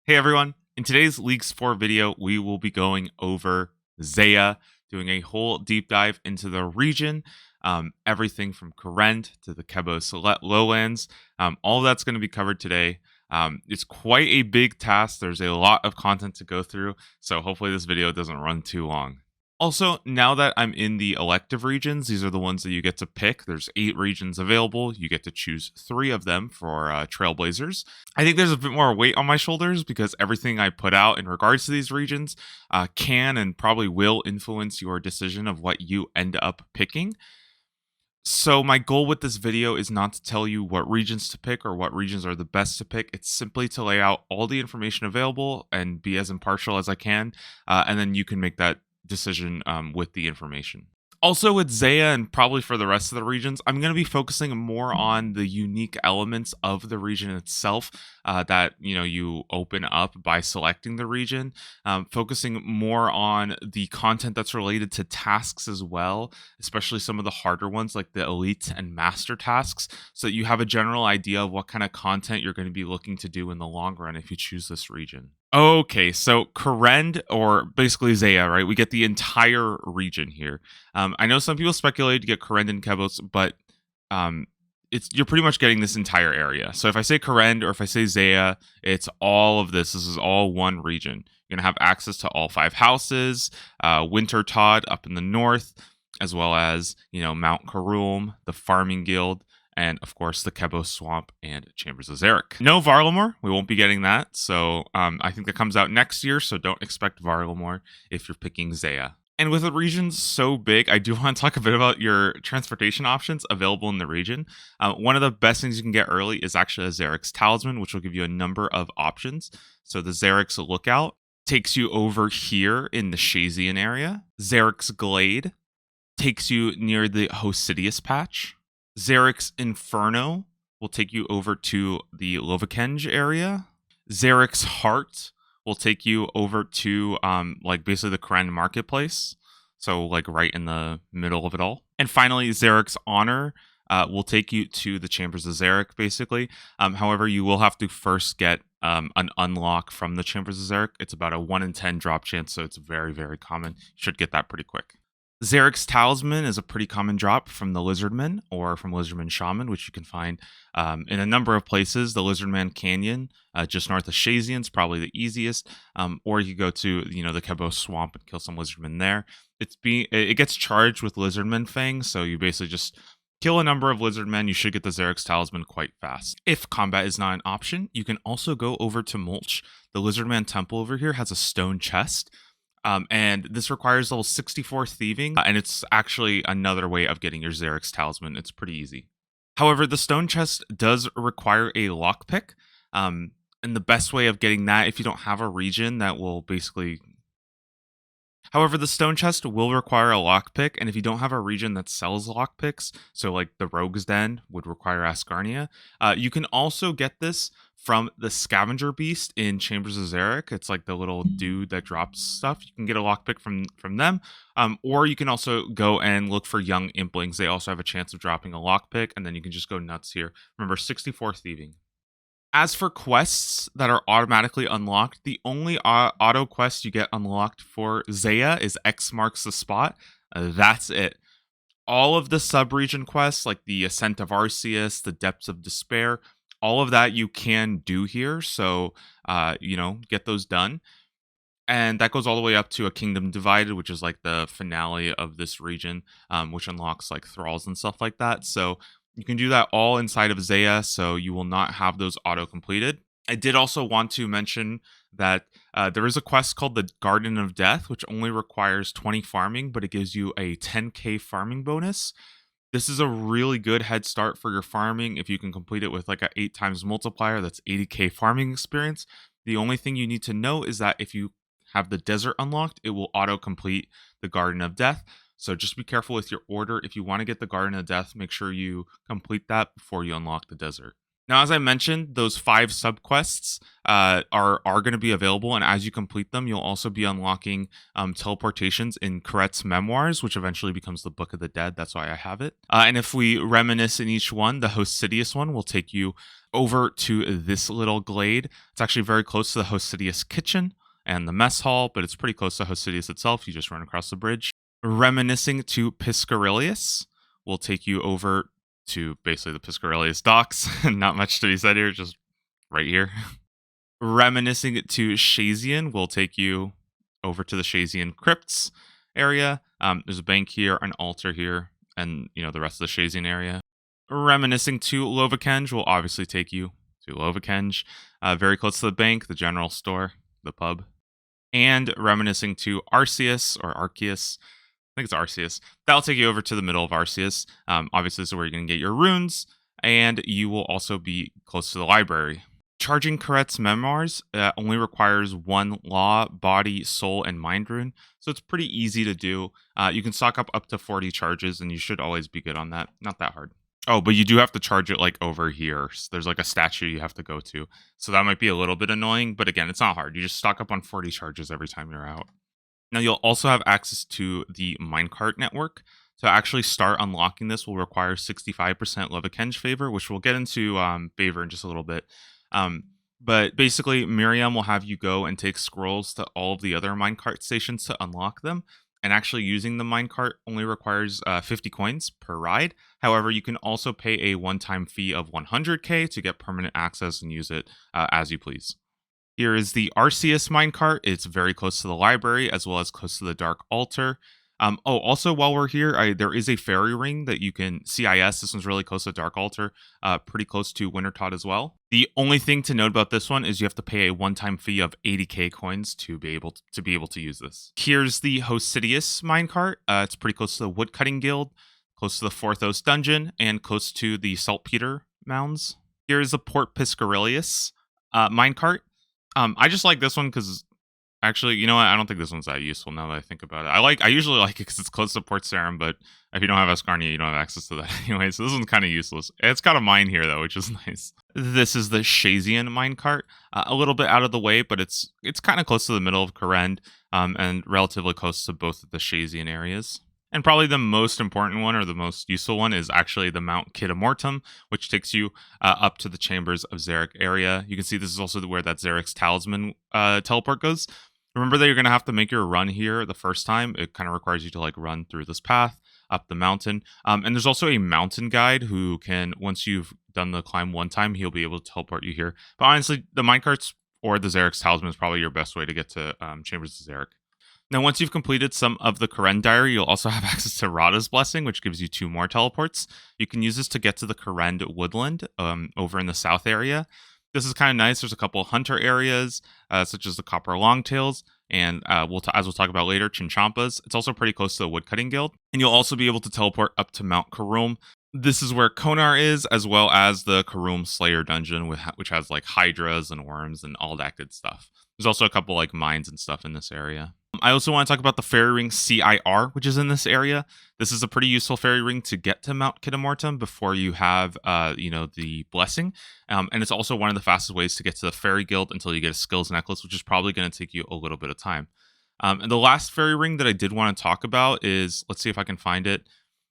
Hey everyone, in today's Leagues 4 video, we will be going over Zeah, doing a whole deep dive into the region, everything from Kourend to the Kebos lowlands. All of that's going to be covered today. It's quite a big task. There's a lot of content to go through, so hopefully this video doesn't run too long. Also, now that I'm in the elective regions, these are the ones that you get to pick. There's 8 regions available. You get to choose 3 of them for Trailblazers. I think there's a bit more weight on my shoulders because everything I put out in regards to these regions can and probably will influence your decision of what you end up picking. So my goal with this video is not to tell you what regions to pick or what regions are the best to pick. It's simply to lay out all the information available and be as impartial as I can, and then you can make that decision with the information. Also with Zeah and probably for the rest of the regions, I'm going to be focusing more on the unique elements of the region itself that you open up by selecting the region, focusing more on the content that's related to tasks as well, especially some of the harder ones like the elite and master tasks, so that you have a general idea of what kind of content you're going to be looking to do in the long run if you choose this region. Okay, so Kourend, or basically Zeah, right? We get the entire region here. I know some people speculate to get Kourend and Kebos, but you're pretty much getting this entire area. So if I say Kourend or if I say Zeah, it's all of this. This is all one region. You're gonna have access to all 5 houses, Winter Todd up in the north, as well as Mount Karum, the Farming Guild, and of course the Kebos Swamp and Chambers of Xeric. No Varlamore, we won't be getting that, so I think that comes out next year, so don't expect Varlamore if you're picking Zeah. And with the region so big, I do want to talk a bit about your transportation options available in the region. One of the best things you can get early is actually a Xeric's Talisman, which will give you a number of options. So the Xeric's Lookout takes you over here in the Shazian area. Xeric's Glade takes you near the Hosidius patch. Xeric's Inferno will take you over to the Lovakenge area. Xeric's Heart will take you over to basically the Kourend marketplace, so like right in the middle of it all. And finally, Xeric's Honor will take you to the Chambers of Xeric, basically. However, you will have to first get an unlock from the Chambers of Xeric. It's about a 1 in 10 drop chance, so it's very, very common. You should get that pretty quick. Xeric's Talisman is a pretty common drop from the Lizardman or from Lizardman Shaman, which you can find in a number of places. The Lizardman Canyon, just north of Shazian, is probably the easiest. Or you go to the Kebos Swamp and kill some Lizardmen there. It gets charged with Lizardman Fangs, so you basically just kill a number of Lizardmen. You should get the Xeric's Talisman quite fast. If combat is not an option, you can also go over to Mulch. The Lizardman Temple over here has a stone chest. And this requires level 64 thieving, and it's actually another way of getting your Xeric's Talisman. It's pretty easy. However, the stone chest does require a lockpick, and the best way of getting that, if you don't have a region that will basically... However, the stone chest will require a lockpick, and if you don't have a region that sells lockpicks, so like the Rogue's Den would require Asgarnia, you can also get this from the Scavenger Beast in Chambers of Xeric. It's like the little dude that drops stuff. You can get a lockpick from them, or you can also go and look for young Implings. They also have a chance of dropping a lockpick, and then you can just go nuts here. Remember, 64 thieving. As for quests that are automatically unlocked, the only auto quest you get unlocked for Zeah is X marks the spot. That's it. All of the sub-region quests, like the Ascent of Arceus, the Depths of Despair, all of that you can do here. So, get those done. And that goes all the way up to a Kingdom Divided, which is like the finale of this region, which unlocks like thralls and stuff like that. So you can do that all inside of Zeah, so you will not have those auto-completed. I did also want to mention that there is a quest called the Garden of Death, which only requires 20 farming, but it gives you a 10k farming bonus. This is a really good head start for your farming. If you can complete it with like a 8 times multiplier, that's 80k farming experience. The only thing you need to know is that if you have the desert unlocked, it will auto-complete the Garden of Death. So just be careful with your order. If you want to get the Garden of Death, make sure you complete that before you unlock the desert. Now, as I mentioned, those 5 subquests are going to be available, and as you complete them, you'll also be unlocking teleportations in Kourend's memoirs, which eventually becomes the Book of the Dead. That's why I have it. And if we reminisce in each one, the Hosidius one will take you over to this little glade. It's actually very close to the Hosidius kitchen and the mess hall, but it's pretty close to Hosidius itself. You just run across the bridge. Reminiscing to Piscarilius will take you over to basically the Piscarilius docks. Not much to be said here, just right here. Reminiscing to Shazian will take you over to the Shazian crypts area. There's a bank here, an altar here, and the rest of the Shazian area. Reminiscing to Lovakenge will obviously take you to Lovakenge, very close to the bank, the general store, the pub. And reminiscing to Arceus or Arceus, I think it's Arceus. That'll take you over to the middle of Arceus. Obviously, this is where you're going to get your runes, and you will also be close to the library. Charging Kourend's memoirs only requires 1 law, body, soul, and mind rune, so it's pretty easy to do. You can stock up to 40 charges, and you should always be good on that. Not that hard. Oh, but you do have to charge it like over here. So there's like a statue you have to go to. So that might be a little bit annoying, but again, it's not hard. You just stock up on 40 charges every time you're out. Now, you'll also have access to the minecart network. To actually start unlocking this will require 65% Lovakenge favor, which we'll get into favor in just a little bit. But basically, Miriam will have you go and take scrolls to all of the other minecart stations to unlock them. And actually using the minecart only requires 50 coins per ride. However, you can also pay a one-time fee of 100k to get permanent access and use it as you please. Here is the Arceus minecart. It's very close to the library as well as close to the Dark Altar. Also, while we're here, there is a fairy ring that you can CIS. This one's really close to Dark Altar, pretty close to Wintertot as well. The only thing to note about this one is you have to pay a one-time fee of 80k coins to be able to use this. Here's the Hosidius minecart. It's pretty close to the Woodcutting Guild, close to the Forthos dungeon, and close to the Saltpeter mounds. Here's the Port Piscarilius minecart. I just like this one because actually, you know what? I don't think this one's that useful now that I think about it. I usually like it because it's close to Port Sarim, but if you don't have Escarnia, you don't have access to that anyway. So this one's kind of useless. It's got a mine here though, which is nice. This is the Shazian minecart, a little bit out of the way, but it's kind of close to the middle of Kourend, and relatively close to both of the Shazian areas. And probably the most important one, or the most useful one, is actually the Mount Kitamortum, which takes you up to the Chambers of Xeric area. You can see this is also where that Xeric's Talisman teleport goes. Remember that you're going to have to make your run here the first time. It kind of requires you to run through this path up the mountain. And there's also a mountain guide who can, once you've done the climb one time, he'll be able to teleport you here. But honestly, the minecarts or the Xeric's Talisman is probably your best way to get to Chambers of Xeric. Now, once you've completed some of the Kourend Diary, you'll also have access to Rada's Blessing, which gives you 2 more teleports. You can use this to get to the Kourend Woodland over in the south area. This is kind of nice. There's a couple of hunter areas, such as the Copper Longtails, and as we'll talk about later, Chinchampas. It's also pretty close to the Woodcutting Guild. And you'll also be able to teleport up to Mount Kourend. This is where Konar is, as well as the Kourend Slayer dungeon, which has hydras and worms and all that good stuff. There's also a couple mines and stuff in this area. I also want to talk about the fairy ring CIR, which is in this area. This is a pretty useful fairy ring to get to Mount Kitamortum before you have, the blessing. And it's also one of the fastest ways to get to the fairy guild until you get a skills necklace, which is probably going to take you a little bit of time. And the last fairy ring that I did want to talk about is, let's see if I can find it.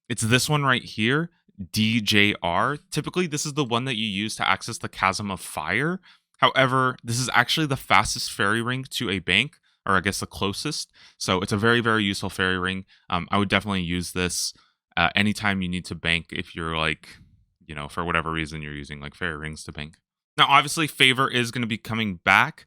It's this one right here, DJR. Typically, this is the one that you use to access the Chasm of Fire. However, this is actually the fastest fairy ring to a bank, or I guess the closest. So it's a very, very useful fairy ring. I would definitely use this anytime you need to bank if you're for whatever reason you're using fairy rings to bank. Now, obviously, favor is going to be coming back.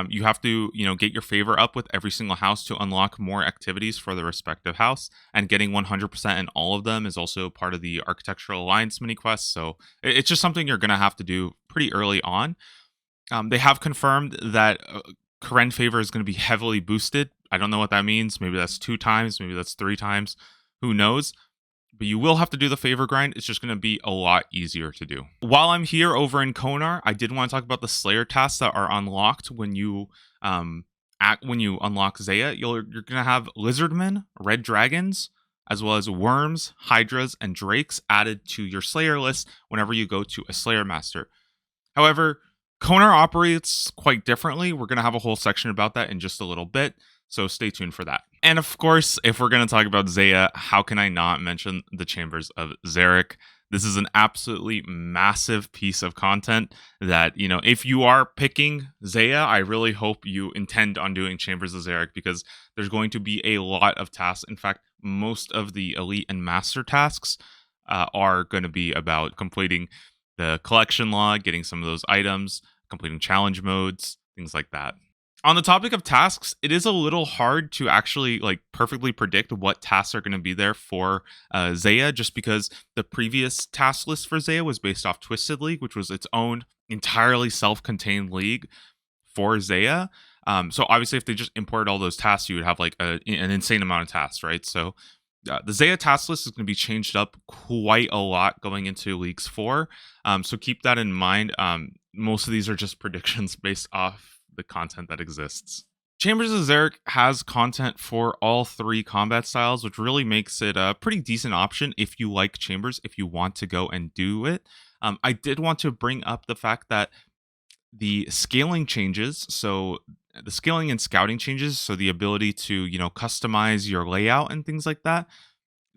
You have to, get your favor up with every single house to unlock more activities for the respective house. And getting 100% in all of them is also part of the Architectural Alliance mini quest. So it's just something you're going to have to do pretty early on. They have confirmed that Kourend favor is going to be heavily boosted. I don't know what that means. Maybe that's 2 times. Maybe that's 3 times. Who knows? But you will have to do the favor grind. It's just going to be a lot easier to do. While I'm here over in Konar, I did want to talk about the Slayer tasks that are unlocked when you unlock Zeah. You're going to have lizardmen, red dragons, as well as worms, hydras, and drakes added to your Slayer list whenever you go to a Slayer Master. However, Konar operates quite differently. We're going to have a whole section about that in just a little bit, so stay tuned for that. And of course, if we're going to talk about Zeah, how can I not mention the Chambers of Xeric? This is an absolutely massive piece of content that, if you are picking Zeah, I really hope you intend on doing Chambers of Xeric, because there's going to be a lot of tasks. In fact, most of the elite and master tasks are going to be about completing the collection log, getting some of those items, completing challenge modes, things like that. On the topic of tasks, it is a little hard to actually perfectly predict what tasks are going to be there for Zeah, just because the previous task list for Zeah was based off Twisted League, which was its own entirely self-contained league for Zeah. So obviously, if they just imported all those tasks, you would have an insane amount of tasks, right? So the Zeah task list is going to be changed up quite a lot going into Leagues 4. So keep that in mind. Most of these are just predictions based off the content that exists. Chambers of Xeric has content for all 3 combat styles, which really makes it a pretty decent option if you like Chambers, if you want to go and do it. I did want to bring up the fact that the scaling changes, so the scaling and scouting changes, so the ability to, customize your layout and things like that,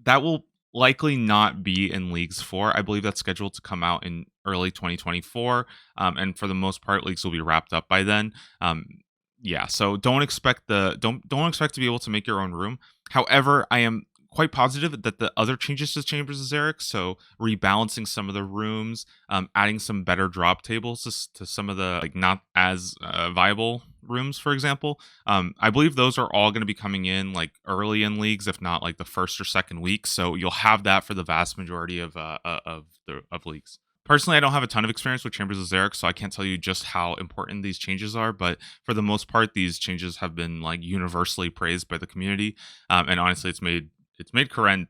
that will likely not be in Leagues 4. I believe that's scheduled to come out in early 2024, and for the most part, Leagues will be wrapped up by then. Yeah, so don't expect don't expect to be able to make your own room. However, I am quite positive that the other changes to Chambers of Xeric, so rebalancing some of the rooms, adding some better drop tables to some of the not as viable rooms, for example, I believe those are all going to be coming in early in Leagues, if not the first or second week. So you'll have that for the vast majority of Leagues. Personally, I don't have a ton of experience with Chambers of Xeric, so I can't tell you just how important these changes are, but for the most part, these changes have been universally praised by the community, and honestly, it's made Kourend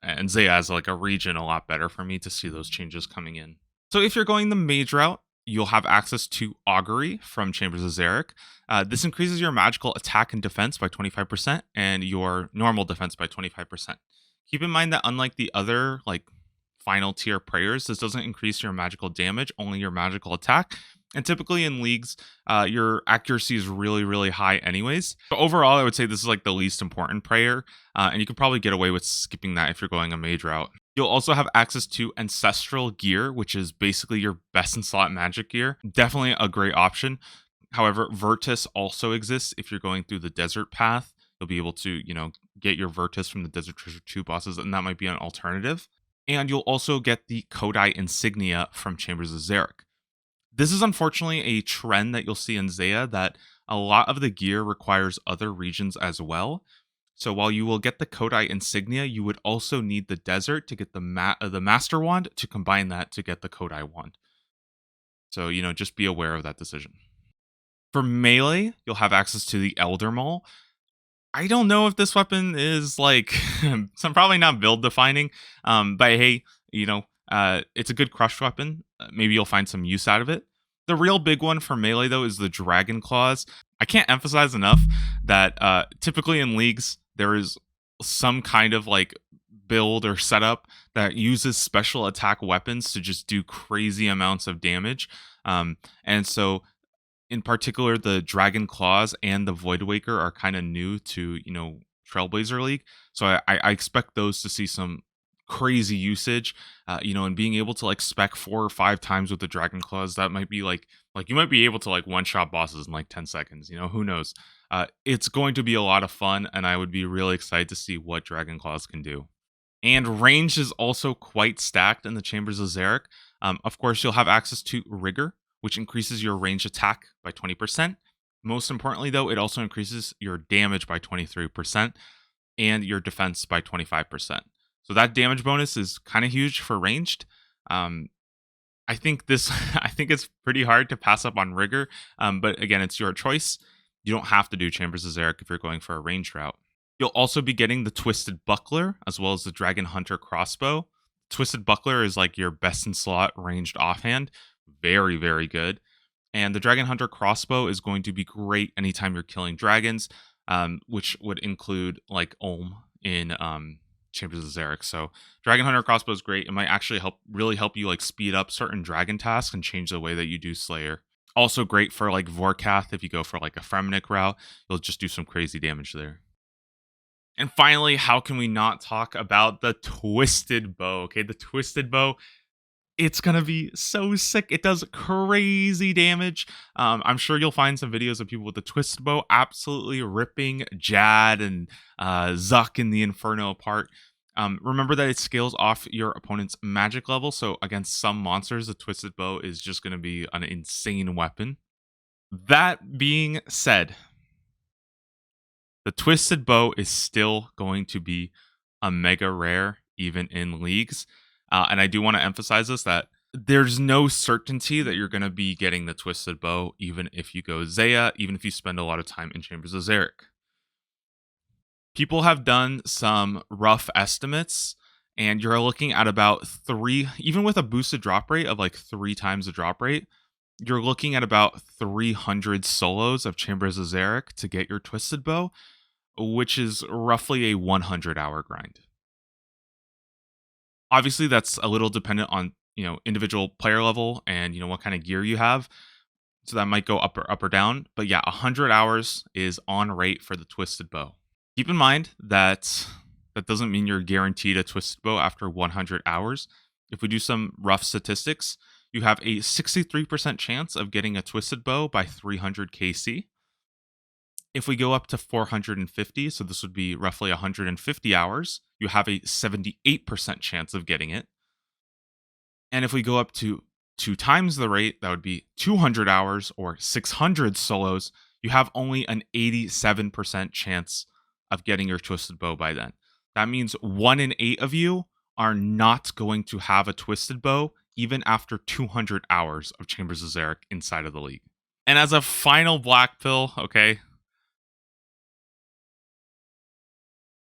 and Zeah as a region a lot better for me to see those changes coming in. So if you're going the mage route, you'll have access to Augury from Chambers of Xeric. This increases your magical attack and defense by 25% and your normal defense by 25%. Keep in mind that unlike the other final tier prayers, this doesn't increase your magical damage, only your magical attack. And typically in Leagues, your accuracy is really, really high anyways. But overall, I would say this is the least important prayer, and you could probably get away with skipping that if you're going a mage route. You'll also have access to Ancestral Gear, which is basically your best in slot magic gear. Definitely a great option. However, Virtus also exists if you're going through the desert path. You'll be able to, get your Virtus from the Desert Treasure 2 bosses, and that might be an alternative. And you'll also get the Kodai Insignia from Chambers of Xeric. This is unfortunately a trend that you'll see in Zeah, that a lot of the gear requires other regions as well. So while you will get the Kodai Insignia, you would also need the Desert to get the Master Wand to combine that to get the Kodai Wand. So, just be aware of that decision. For melee, you'll have access to the Elder Maul. I don't know if this weapon is some probably not build defining, but hey, it's a good crush weapon. Maybe you'll find some use out of it. The real big one for melee, though, is the Dragon Claws. I can't emphasize enough that typically in Leagues, there is some kind of build or setup that uses special attack weapons to just do crazy amounts of damage. And so in particular, the Dragon Claws and the Voidwaker are kind of new to, Trailblazer League. So I expect those to see some crazy usage, and being able to spec 4 or 5 times with the Dragon Claws, that might be you might be able to one-shot bosses in 10 seconds, who knows. It's going to be a lot of fun, and I would be really excited to see what Dragon Claws can do. And range is also quite stacked in the Chambers of Xeric. Of course, you'll have access to Rigor, which increases your range attack by 20%. Most importantly, though, it also increases your damage by 23% and your defense by 25%. So that damage bonus is kind of huge for ranged. I think it's pretty hard to pass up on Rigor, but again, it's your choice. You don't have to do Chambers of Xeric if you're going for a range route. You'll also be getting the Twisted Buckler, as well as the Dragon Hunter Crossbow. Twisted Buckler is your best in slot ranged offhand. Very, very good. And the Dragon Hunter Crossbow is going to be great anytime you're killing dragons, which would include Ulm in Chambers of Xeric. So Dragon Hunter crossbow is great. It might actually really help you like speed up certain dragon tasks and change the way that you do Slayer. Also great for like Vorkath. If you go for like a Fremenic route, you'll just do some crazy damage there. And finally, how can we not talk about the Twisted Bow? Okay, the Twisted Bow, it's gonna be so sick. It does crazy damage. I'm sure you'll find some videos of people with the Twisted Bow absolutely ripping Jad and Zuck in the Inferno apart. Remember that it scales off your opponent's magic level, so against some monsters, the Twisted Bow is just gonna be an insane weapon. That being said, the Twisted Bow is still going to be a mega rare, even in leagues. And I do want to emphasize this, that there's no certainty that you're going to be getting the Twisted Bow, even if you go Zeah, even if you spend a lot of time in Chambers of Xeric. People have done some rough estimates, and you're looking at about 3, even with a boosted drop rate of like 3 times the drop rate, you're looking at about 300 solos of Chambers of Xeric to get your Twisted Bow, which is roughly a 100-hour grind. Obviously, that's a little dependent on, individual player level and, what kind of gear you have. So that might go up or down. But yeah, 100 hours is on rate for the Twisted Bow. Keep in mind that that doesn't mean you're guaranteed a Twisted Bow after 100 hours. If we do some rough statistics, you have a 63% chance of getting a Twisted Bow by 300 KC. If we go up to 450, so this would be roughly 150 hours, you have a 78% chance of getting it. And if we go up to 2 times the rate, that would be 200 hours or 600 solos, you have only an 87% chance of getting your Twisted Bow by then. That means 1 in 8 of you are not going to have a Twisted Bow even after 200 hours of Chambers of Xeric inside of the league. And as a final black pill, okay,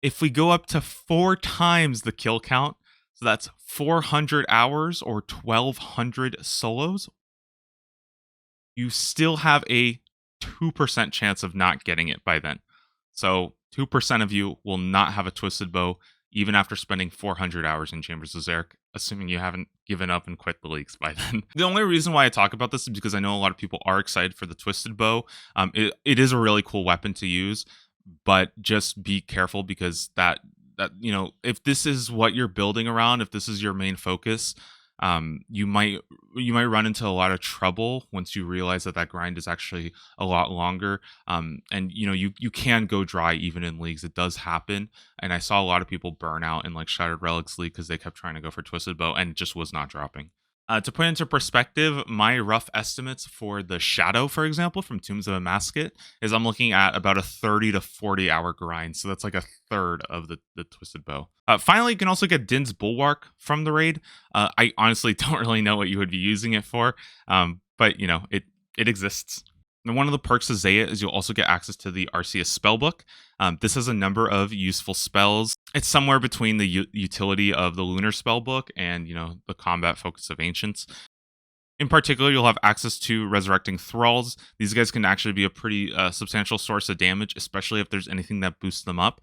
if we go up to 4 times the kill count, so that's 400 hours or 1,200 solos, you still have a 2% chance of not getting it by then. So 2% of you will not have a Twisted Bow even after spending 400 hours in Chambers of Xeric, assuming you haven't given up and quit the leagues by then. The only reason why I talk about this is because I know a lot of people are excited for the Twisted Bow. It is a really cool weapon to use, but just be careful because that if this is what you're building around, if this is your main focus, you might run into a lot of trouble once you realize that grind is actually a lot longer. And you can go dry even in leagues. It does happen, and I saw a lot of people burn out in like Shattered Relics League because they kept trying to go for Twisted Bow and it just was not dropping. To put into perspective, my rough estimates for the Shadow, for example, from Tombs of Amasket, is I'm looking at about a 30 to 40 hour grind. So that's like a third of the Twisted Bow. Finally, you can also get Din's Bulwark from the raid. I honestly don't really know what you would be using it for, but it exists. And one of the perks of Zeah is you'll also get access to the Arceus spellbook. This has a number of useful spells. It's somewhere between the utility of the Lunar spellbook and the combat focus of Ancients. In particular, you'll have access to Resurrecting Thralls. These guys can actually be a pretty substantial source of damage, especially if there's anything that boosts them up.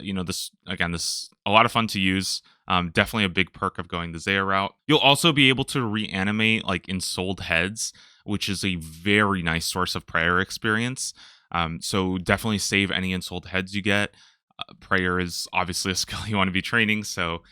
This a lot of fun to use. Definitely a big perk of going the Zeah route. You'll also be able to reanimate like Ensouled Heads, which is a very nice source of prayer experience. So definitely save any Ensouled Heads you get. Prayer is obviously a skill you want to be training, so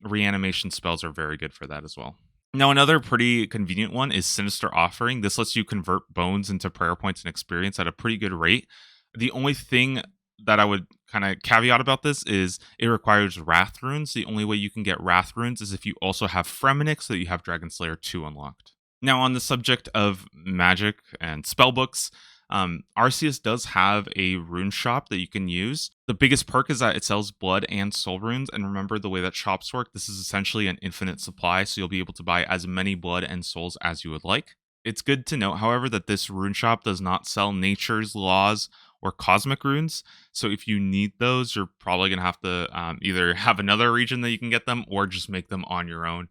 reanimation spells are very good for that as well. Now, another pretty convenient one is Sinister Offering. This lets you convert bones into prayer points and experience at a pretty good rate. The only thing that I would kind of caveat about this is it requires Wrath Runes. The only way you can get Wrath Runes is if you also have Fremenic, so that you have Dragon Slayer 2 unlocked. Now, on the subject of magic and spellbooks, Arceus does have a rune shop that you can use. The biggest perk is that it sells blood and soul runes, and remember the way that shops work, this is essentially an infinite supply, so you'll be able to buy as many blood and souls as you would like. It's good to note, however, that this rune shop does not sell nature's laws or cosmic runes, so if you need those, you're probably going to have to either have another region that you can get them or just make them on your own.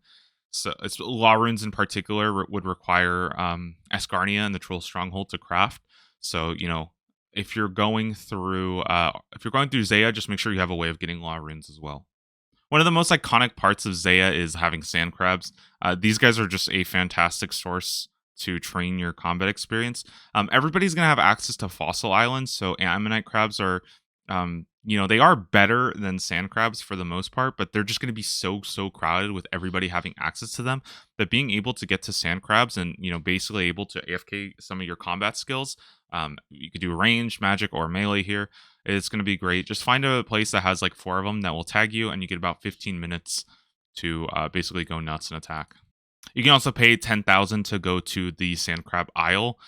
So it's law runes in particular would require Asgarnia and the Troll Stronghold to craft. So if you're going through Zeah, just make sure you have a way of getting law runes as well. One of the most iconic parts of Zeah is having sand crabs. These guys are just a fantastic source to train your combat experience. Everybody's going to have access to fossil islands, so ammonite crabs are, they are better than sand crabs for the most part, but they're just going to be so crowded with everybody having access to them that being able to get to sand crabs and, basically able to AFK some of your combat skills. You could do range, magic, or melee here. It's going to be great. Just find a place that has like 4 of them that will tag you, and you get about 15 minutes to basically go nuts and attack. You can also pay 10,000 to go to the Sand Crab Isle,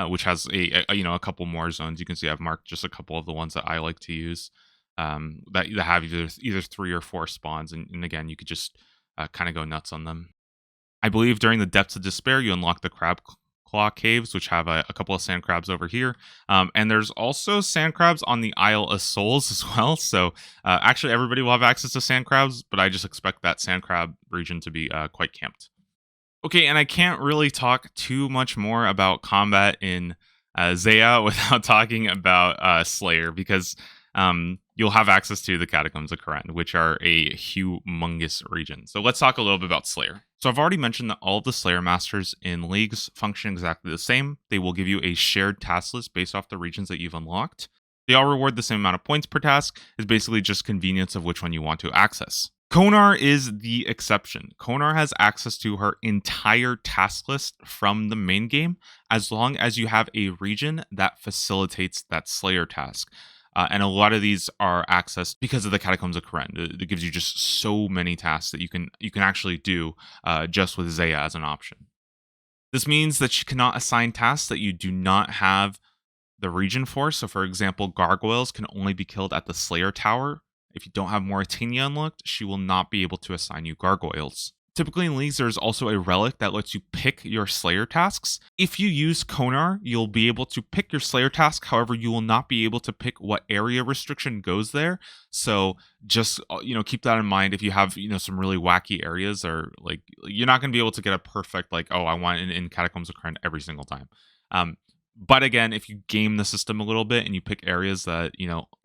which has a couple more zones. You can see I've marked just a couple of the ones that I like to use that have either 3 or 4 spawns, and again, you could just kind of go nuts on them. I believe during the Depths of Despair, you unlock the Crab Claw Caves, which have a couple of sand crabs over here. And there's also sand crabs on the Isle of Souls as well. So actually, everybody will have access to sand crabs, but I just expect that sand crab region to be quite camped. Okay, and I can't really talk too much more about combat in Zeah without talking about Slayer, because you'll have access to the Catacombs of Kourend, which are a humongous region. So let's talk a little bit about Slayer. So I've already mentioned that all of the Slayer Masters in Leagues function exactly the same. They will give you a shared task list based off the regions that you've unlocked. They all reward the same amount of points per task. It's basically just convenience of which one you want to access. Konar is the exception. Konar has access to her entire task list from the main game, as long as you have a region that facilitates that Slayer task. And a lot of these are accessed because of the Catacombs of Kourend. It gives you just so many tasks that you can actually do just with Zeah as an option. This means that you cannot assign tasks that you do not have the region for. So, for example, gargoyles can only be killed at the Slayer Tower. If you don't have Mauritania unlocked, she will not be able to assign you gargoyles. Typically in Leagues, there's also a relic that lets you pick your Slayer tasks. If you use Konar, you'll be able to pick your Slayer task. However, you will not be able to pick what area restriction goes there. So just, keep that in mind. If you have, some really wacky areas, or like, you're not going to be able to get a perfect, like, oh, I want it in Catacombs of Kourend every single time. But again, if you game the system a little bit and you pick areas that,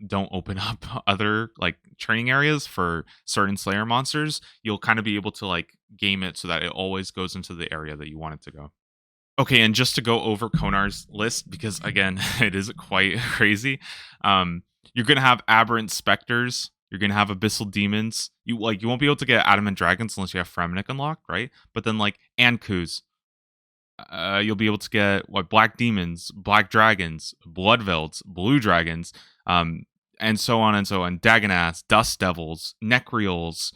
don't open up other like training areas for certain Slayer monsters, you'll kind of be able to like game it so that it always goes into the area that you want it to go. Okay, and just to go over Konar's list, because again, it is quite crazy. You're gonna have aberrant specters. You're gonna have abyssal demons. You won't be able to get adamant dragons unless you have Fremnik unlocked, right? But then like Ankus. You'll be able to get black demons, black dragons, bloodvelds, blue dragons, and so on and so on. Dagonaths, dust devils, necreals,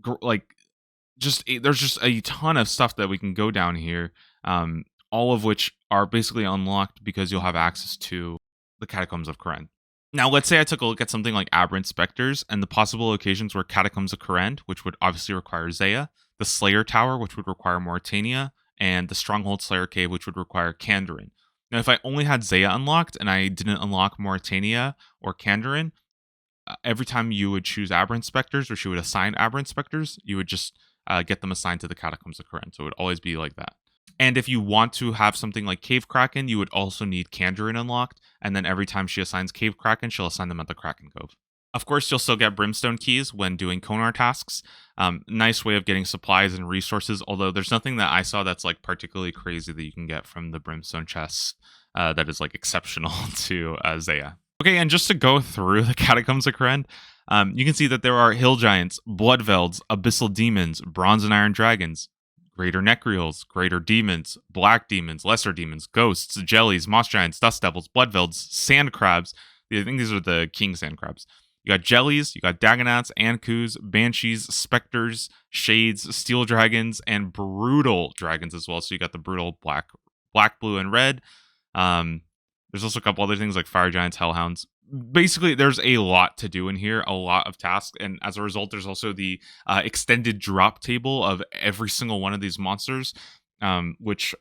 there's just a ton of stuff that we can go down here. All of which are basically unlocked because you'll have access to the Catacombs of Kourend. Now, let's say I took a look at something like Aberrant Specters, and the possible locations were Catacombs of Kourend, which would obviously require Zeah, the Slayer Tower, which would require Mauritania, and the Stronghold Slayer Cave, which would require Kandarin. Now, if I only had Zeah unlocked and I didn't unlock Mauritania or Kandarin, every time you would choose Aberrant Specters, or she would assign Aberrant Specters, you would just get them assigned to the Catacombs of Kourend. So it would always be like that. And if you want to have something like Cave Kraken, you would also need Kandarin unlocked, and then every time she assigns Cave Kraken, she'll assign them at the Kraken Cove. Of course, you'll still get Brimstone keys when doing Konar tasks. Nice way of getting supplies and resources, although there's nothing that I saw that's like particularly crazy that you can get from the Brimstone chests that is like exceptional to Zeah. Okay, and just to go through the Catacombs of Kourend, you can see that there are Hill Giants, Bloodvelds, Abyssal Demons, Bronze and Iron Dragons, Greater Necreals, Greater Demons, Black Demons, Lesser Demons, Ghosts, Jellies, Moss Giants, Dust Devils, Bloodvelds, Sand Crabs. I think these are the King Sand Crabs. You got Jellies, you got Dagonaths, Ankus, Banshees, Specters, Shades, Steel Dragons, and Brutal Dragons as well. So you got the Brutal Black, Blue, and Red. There's also a couple other things like Fire Giants, Hellhounds. Basically, there's a lot to do in here, a lot of tasks, and as a result, there's also the extended drop table of every single one of these monsters, which,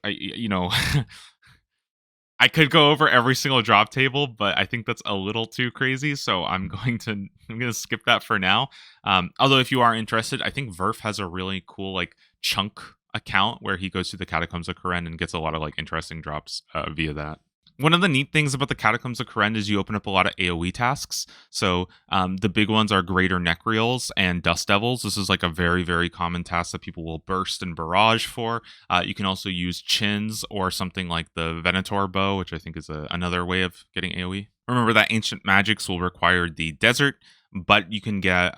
I could go over every single drop table, but I think that's a little too crazy, so I'm going to skip that for now. Although if you are interested, I think Verf has a really cool like chunk account where he goes to the Catacombs of Kourend and gets a lot of like interesting drops via that. One of the neat things about the Catacombs of Kourend is you open up a lot of AoE tasks. So the big ones are Greater Necreals and Dust Devils. This is like a very, very common task that people will burst and barrage for. You can also use Chins or something like the Venator Bow, which I think is another way of getting AoE. Remember that Ancient Magics will require the Desert, but you can get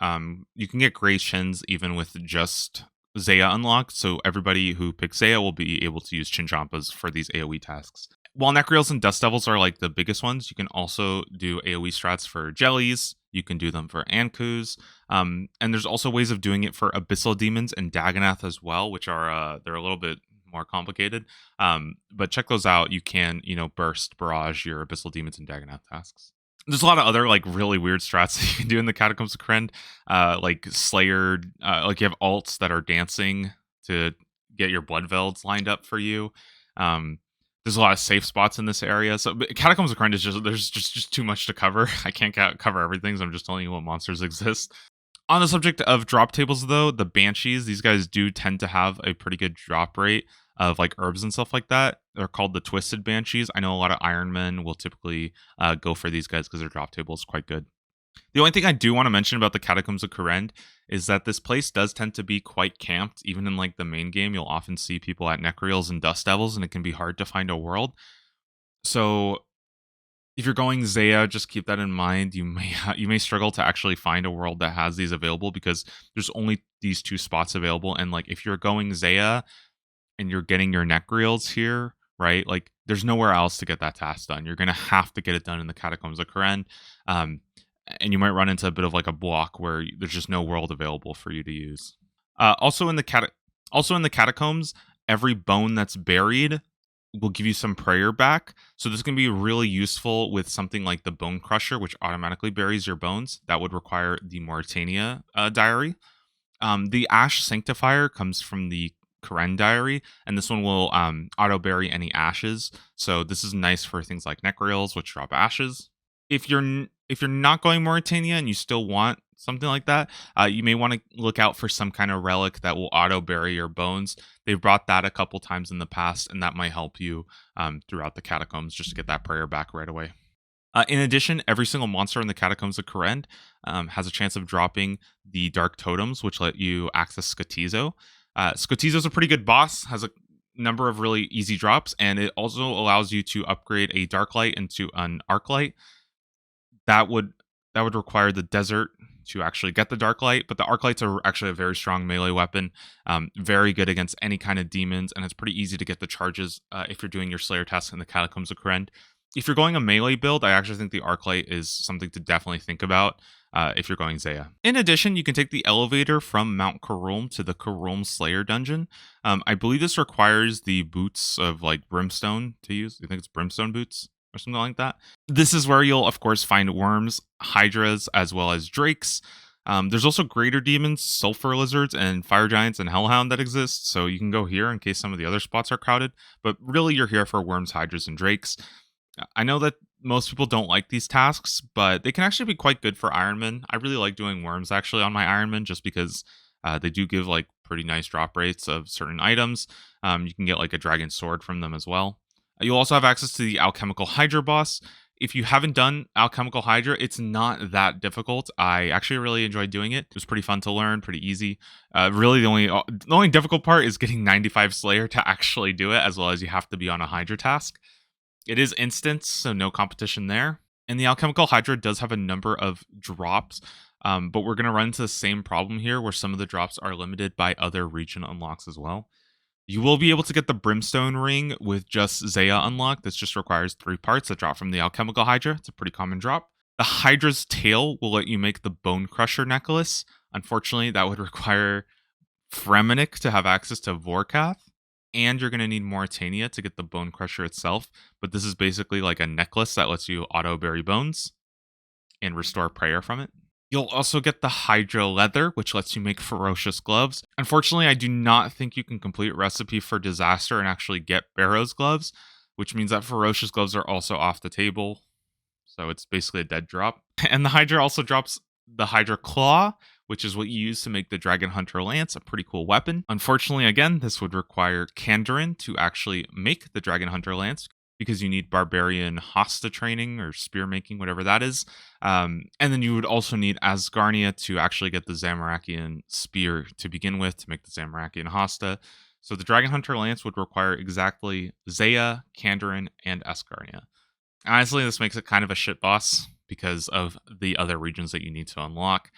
Gray Chins even with just Zeah unlocked. So everybody who picks Zeah will be able to use Chinchompas for these AoE tasks. While Necreals and Dust Devils are like the biggest ones, you can also do AoE strats for Jellies. You can do them for Ankus. And there's also ways of doing it for Abyssal Demons and Dagonath as well, which are they're a little bit more complicated. But check those out. You can, burst, barrage your Abyssal Demons and Dagonath tasks. There's a lot of other like really weird strats that you can do in the Catacombs of Kourend, like Slayer, like you have alts that are dancing to get your blood velds lined up for you. There's a lot of safe spots in this area. So Catacombs of Kourend is there's just too much to cover. I can't cover everything, so I'm just telling you what monsters exist. On the subject of drop tables, though, the Banshees, these guys do tend to have a pretty good drop rate of like herbs and stuff like that. They're called the Twisted Banshees. I know a lot of Ironmen will typically go for these guys because their drop table is quite good. The only thing I do want to mention about the Catacombs of Kourend is that this place does tend to be quite camped. Even in like the main game, you'll often see people at Necreals and Dust Devils, and it can be hard to find a world. So if you're going Zeah, just keep that in mind. You may struggle to actually find a world that has these available because there's only these 2 spots available. And like if you're going Zeah and you're getting your Necreals here, right? Like there's nowhere else to get that task done. You're gonna have to get it done in the Catacombs of Kourend. And you might run into a bit of like a block where there's just no world available for you to use. Also in the Catacombs, every bone that's buried will give you some prayer back. So this can be really useful with something like the Bone Crusher, which automatically buries your bones. That would require the Mauritania diary. The Ash Sanctifier comes from the Kourend diary, and this one will auto bury any ashes. So this is nice for things like Necreals, which drop ashes. If you're not going Mauritania and you still want something like that, you may want to look out for some kind of relic that will auto bury your bones. They've brought that a couple times in the past, and that might help you throughout the Catacombs just to get that prayer back right away. In addition, every single monster in the Catacombs of Kourend has a chance of dropping the Dark Totems, which let you access Skotizo. Skotizo is a pretty good boss, has a number of really easy drops, and it also allows you to upgrade a Dark Light into an Arc Light. That would require the Desert to actually get the Dark Light, but the Arc Lights are actually a very strong melee weapon, very good against any kind of demons, and it's pretty easy to get the charges if you're doing your Slayer tasks in the Catacombs of Kourend. If you're going a melee build, I actually think the Arc Light is something to definitely think about if you're going Zeah. In addition, you can take the elevator from Mount Kourend to the Kourend Slayer dungeon. I believe this requires the boots of like Brimstone to use. I think it's Brimstone boots or something like that. This is where you'll, of course, find worms, hydras, as well as drakes. There's also greater demons, sulfur lizards, and fire giants and hellhound that exist, so you can go here in case some of the other spots are crowded, but really you're here for worms, hydras, and drakes. I know that most people don't like these tasks, but they can actually be quite good for Ironman. I really like doing worms actually on my Ironman just because they do give like pretty nice drop rates of certain items. You can get like a dragon sword from them as well. You'll also have access to the Alchemical Hydra boss. If you haven't done Alchemical Hydra, it's not that difficult. I actually really enjoyed doing it. It was pretty fun to learn, pretty easy. Really, the only difficult part is getting 95 Slayer to actually do it, as well as you have to be on a Hydra task. It is instance, so no competition there. And the Alchemical Hydra does have a number of drops, but we're going to run into the same problem here, where some of the drops are limited by other region unlocks as well. You will be able to get the Brimstone Ring with just Zeah unlocked. This just requires 3 parts that drop from the Alchemical Hydra. It's a pretty common drop. The Hydra's tail will let you make the Bone Crusher necklace. Unfortunately, that would require Fremennik to have access to Vorkath. And you're going to need Mauritania to get the Bone Crusher itself. But this is basically like a necklace that lets you auto-bury bones and restore prayer from it. You'll also get the Hydra Leather, which lets you make ferocious gloves. Unfortunately, I do not think you can complete Recipe for Disaster and actually get Barrow's gloves, which means that ferocious gloves are also off the table. So it's basically a dead drop. And the Hydra also drops the Hydra Claw, which is what you use to make the Dragon Hunter Lance, a pretty cool weapon. Unfortunately, again, this would require Kandarin to actually make the Dragon Hunter Lance. because you need barbarian hosta training or spear making, whatever that is. And then you would also need Asgarnia to actually get the Zamorakian spear to begin with to make the Zamorakian hosta. So the Dragon Hunter Lance would require exactly Zeah, Kandarin, and Asgarnia. Honestly, this makes it kind of a shit boss because of the other regions that you need to unlock.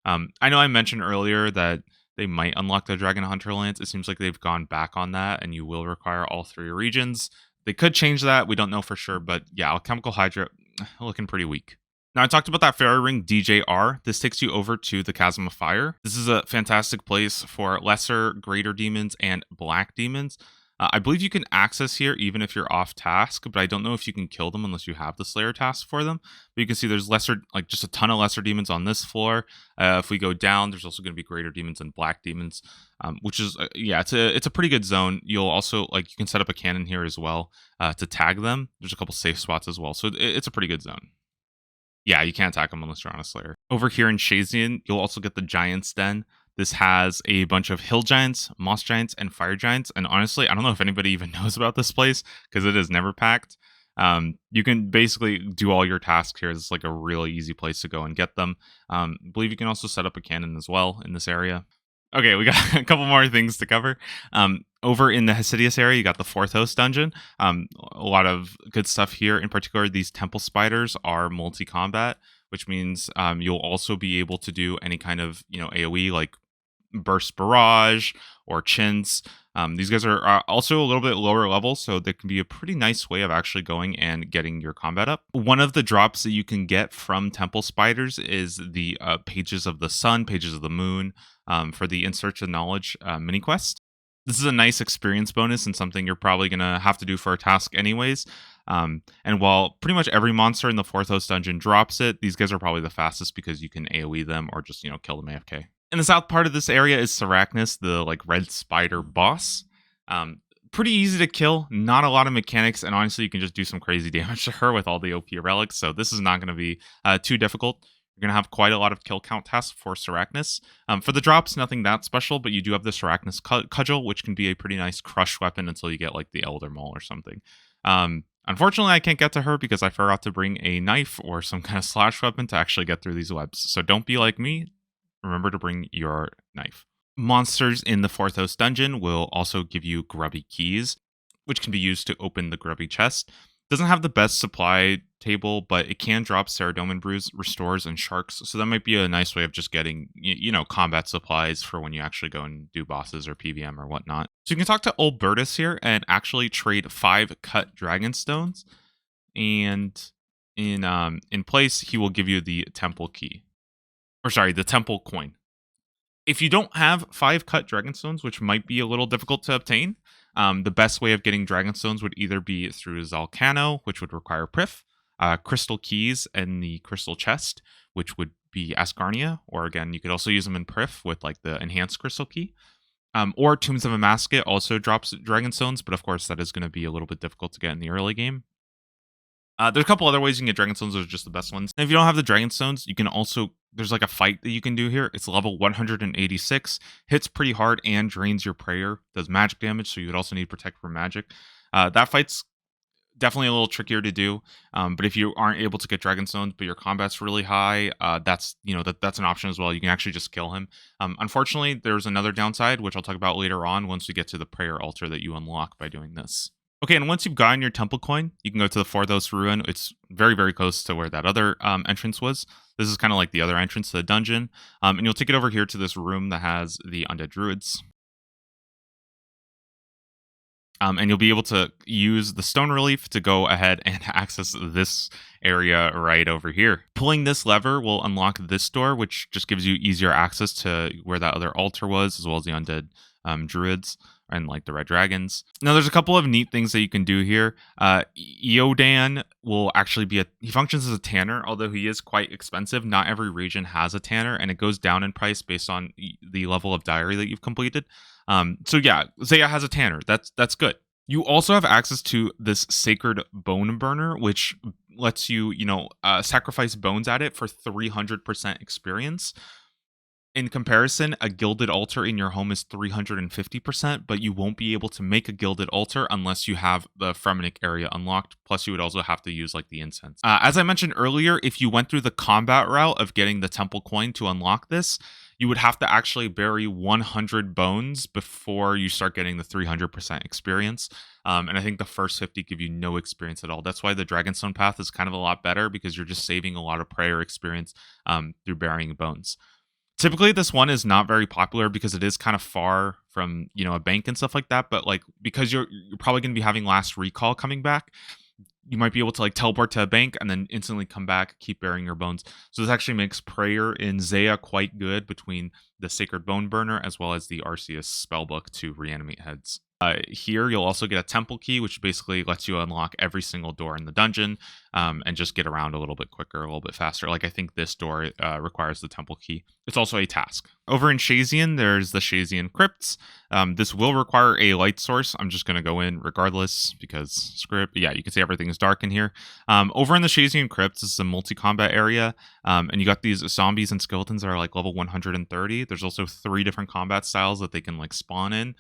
I know I mentioned earlier that they might unlock the Dragon Hunter Lance. It seems like they've gone back on that, and you will require all 3 regions. They could change that. We don't know for sure, but yeah, Alchemical Hydra looking pretty weak. Now, I talked about that Fairy Ring DJR. This takes you over to the Chasm of Fire. This is a fantastic place for lesser, greater demons, and black demons. I believe you can access here even if you're off task, but I don't know if you can kill them unless you have the Slayer task for them. But you can see there's lesser, like just a ton of lesser demons on this floor. If we go down, there's also going to be greater demons and black demons, which is, yeah, it's a pretty good zone. You'll also, like, you can set up a cannon here as well to tag them. There's a couple safe spots as well. So it's a pretty good zone. Yeah, you can't attack them unless you're on a Slayer. Over here in Shazian, you'll also get the Giant's Den. This has a bunch of hill giants, moss giants, and fire giants. And honestly, I don't know if anybody even knows about this place because it is never packed. You can basically do all your tasks here. It's like a really easy place to go and get them. I believe you can also set up a cannon as well in this area. Okay, we got a couple more things to cover. Over in the Hesidius area, you got the Forthos dungeon. A lot of good stuff here. In particular, these temple spiders are multi-combat, which means you'll also be able to do any kind of AoE like burst barrage or chintz. These guys are also a little bit lower level, so they can be a pretty nice way of actually going and getting your combat up. One of the drops that you can get from temple spiders is the pages of the sun, pages of the moon, for the In Search of Knowledge mini quest. This is a nice experience bonus and something you're probably going to have to do for a task anyways. And while pretty much every monster in the Forthos dungeon drops it, these guys are probably the fastest because you can AoE them or just, kill them AFK. In the south part of this area is Sarachnis, the red spider boss. Pretty easy to kill, not a lot of mechanics, and honestly, you can just do some crazy damage to her with all the OP relics, so this is not going to be too difficult. You're going to have quite a lot of kill count tasks for Sarachnis. For the drops, nothing that special, but you do have the Sarachnis Cudgel, which can be a pretty nice crush weapon until you get the Elder Maul or something. Unfortunately, I can't get to her because I forgot to bring a knife or some kind of slash weapon to actually get through these webs, so don't be like me. Remember to bring your knife. Monsters in the Forthos dungeon will also give you grubby keys, which can be used to open the grubby chest. Doesn't have the best supply table, but it can drop Ceradomin Brews, Restores, and Sharks, so that might be a nice way of just getting, combat supplies for when you actually go and do bosses or PVM or whatnot. So you can talk to Old Bertus here and actually trade 5 cut dragon stones, and in place, he will give you the temple key. The temple coin. If you don't have 5 cut dragonstones, which might be a little difficult to obtain, the best way of getting dragonstones would either be through Zalcano, which would require Prif, crystal keys and the crystal chest, which would be Asgarnia, or again, you could also use them in Prif with the enhanced crystal key. Or Tombs of Amasket also drops dragonstones, but of course that is going to be a little bit difficult to get in the early game. There's a couple other ways you can get Dragonstones, those are just the best ones. And if you don't have the Dragonstones, you can also, there's a fight that you can do here. It's level 186, hits pretty hard and drains your prayer, does magic damage, so you would also need Protect from Magic. That fight's definitely a little trickier to do, but if you aren't able to get Dragonstones, but your combat's really high, that's an option as well. You can actually just kill him. Unfortunately, there's another downside, which I'll talk about later on once we get to the prayer altar that you unlock by doing this. Okay, and once you've gotten your temple coin, you can go to the Forthos ruin. It's very, very close to where that other entrance was. This is kind of like the other entrance to the dungeon. And you'll take it over here to this room that has the undead druids. And you'll be able to use the stone relief to go ahead and access this area right over here. Pulling this lever will unlock this door, which just gives you easier access to where that other altar was, as well as the undead druids and the red dragons. Now, there's a couple of neat things that you can do here. Eodan will actually be he functions as a tanner, although he is quite expensive. Not every region has a tanner, and it goes down in price based on the level of diary that you've completed. So yeah, Zeah has a tanner. That's good. You also have access to this sacred bone burner, which lets you, sacrifice bones at it for 300% experience. In comparison, a gilded altar in your home is 350%, but you won't be able to make a gilded altar unless you have the Fremenic area unlocked. Plus, you would also have to use like the incense. As I mentioned earlier, if you went through the combat route of getting the temple coin to unlock this, you would have to actually bury 100 bones before you start getting the 300% experience. And I think the first 50 give you no experience at all. That's why the Dragonstone path is kind of a lot better, because you're just saving a lot of prayer experience through burying bones. Typically, this one is not very popular because it is kind of far from, a bank and stuff like that. But like, because you're probably going to be having last recall coming back, you might be able to like teleport to a bank and then instantly come back, keep burying your bones. So this actually makes prayer in Zeah quite good between the Sacred Bone Burner as well as the Arceus spellbook to reanimate heads. Here, you'll also get a temple key, which basically lets you unlock every single door in the dungeon and just get around a little bit quicker, a little bit faster. Like, I think this door requires the temple key. It's also a task. Over in Shazian, there's the Shazian Crypts. This will require a light source. I'm just going to go in regardless because script. Yeah, you can see everything is dark in here. Over in the Shazian Crypts, this is a multi-combat area. And you got these zombies and skeletons that are like level 130. There's also 3 different combat styles that they can like spawn in.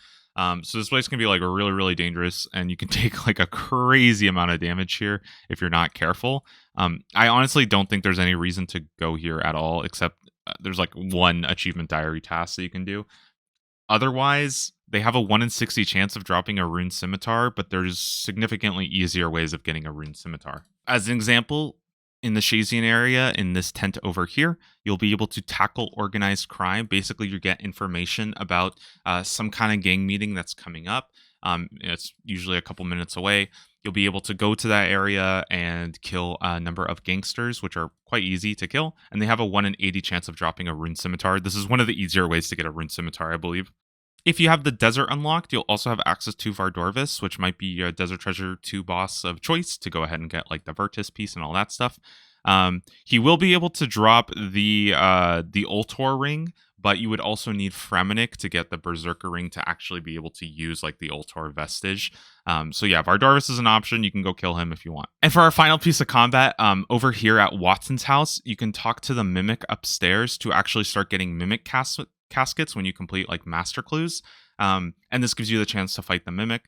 So this place can be like really, really dangerous, and you can take like a crazy amount of damage here if you're not careful. I honestly don't think there's any reason to go here at all, except there's like one achievement diary task that you can do. Otherwise, they have a 1 in 60 chance of dropping a rune scimitar, but there's significantly easier ways of getting a rune scimitar. As an example, in the Shazian area, in this tent over here, you'll be able to tackle organized crime. Basically, you get information about some kind of gang meeting that's coming up. It's usually a couple minutes away. You'll be able to go to that area and kill a number of gangsters, which are quite easy to kill. And they have a 1 in 80 chance of dropping a rune scimitar. This is one of the easier ways to get a rune scimitar, I believe. If you have the desert unlocked, you'll also have access to Vardorvis, which might be your Desert Treasure 2 boss of choice to go ahead and get like the Virtus piece and all that stuff. He will be able to drop the Ultor ring, but you would also need Fremenic to get the Berserker ring to actually be able to use like the Ultor vestige. So yeah, Vardorvis is an option. You can go kill him if you want. And for our final piece of combat, over here at Watson's house, you can talk to the Mimic upstairs to actually start getting Mimic caskets when you complete like master clues, and this gives you the chance to fight the Mimic.